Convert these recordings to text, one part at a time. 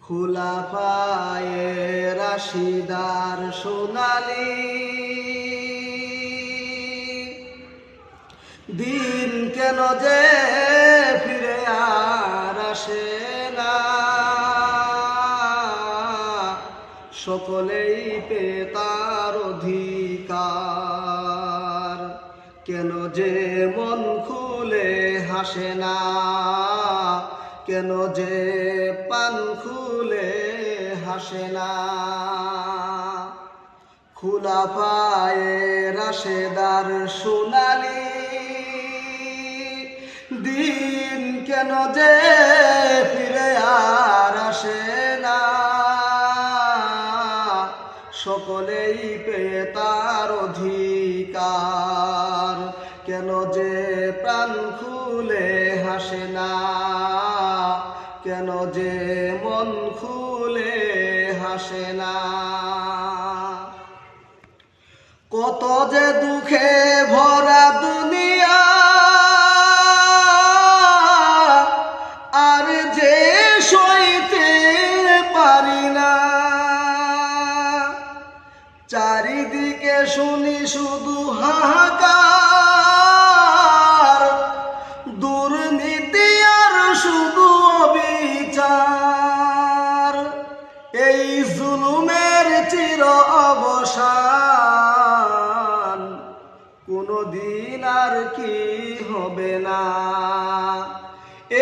খুলাফায়ে রাশিদার সোনালী দিন কেন যে ফিরে আর আসে না, সকলেই পেয়ে তার অধিকার, কেন যে মন খুলে হাসে না, কেন যে পান খুলে হাসে না। খুলাফায়ে রাশেদার সোনালী দিন কেন যে ফিরে আর আসে না, সকলেই পেয়ে তার অধিকার, কেন যে প্রাণ খুলে হাসে না, কেন যে মন খুলে হাসে না। কত যে দুঃখে ভরা দুনিয়া, আর যে সইতে পারি না, চারিদিকে শুনি শুধু হাহাকার, দুর্নীতি আর শুধু অবিচার, এই জুলুমের চির অবসান কোনদিন আর কি হবে না,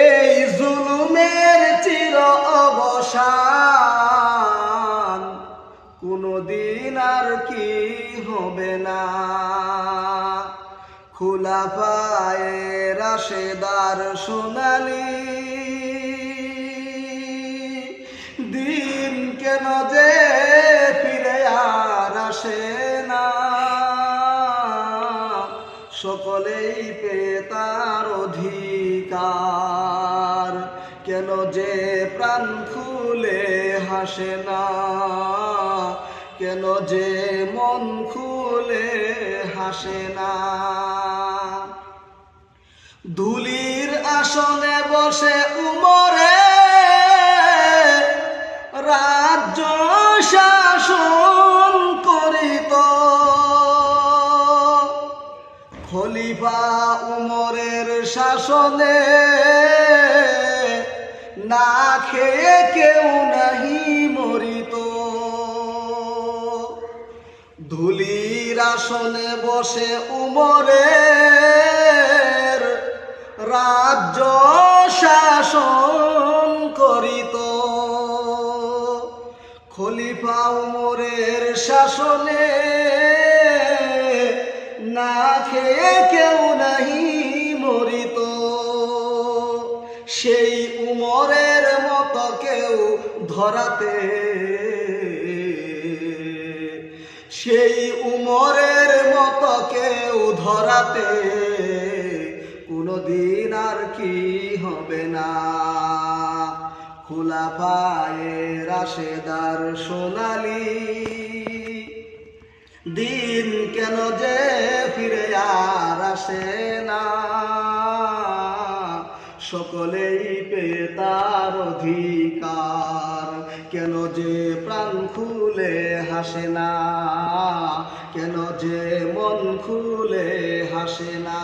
এই জুলুমের চির অবসান কোনদিন আর কি হবে না। খুলাফায়ে রাশেদার সোনালী দিন কেন যে ফিরে আর আসে না, সকলেই পেয়ে তার অধিকার, কেন যে প্রাণ খুলে হাসে না, কেন যে মন খুলে হাসে না। ধুলির আসনে বসে উমরে রাজ্য শাসন করিত, খলিফা উমরের শাসনে না খেয়ে কেউ নাহি মরিত। ধুলির আসনে বসে উমরের রাজ্য শাসন করিত, খলিফা উমরের শাসনে না খেয়ে কেউ নাহি মরিত। সেই উমরের মতো কেউ ধরাতে, সেই উমরের মতো কেউ ধরাতে কোনদিন আর কি হবে না। খুলাফায়ে রাশেদার সোনালী দিন কেন যে ফিরে আর আসে না, সকলেই পেয়ে তার অধিকার, কেন যে প্রাণ খুলে হাসে না, কেন যে মন খুলে হাসে না,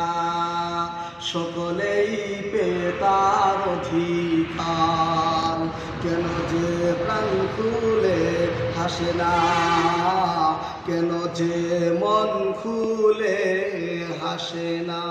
সকলেই পেয়ে তার অধিকার, কেন যে প্রাণ খুলে হাসে না, কেন যে মন খুলে হাসে না।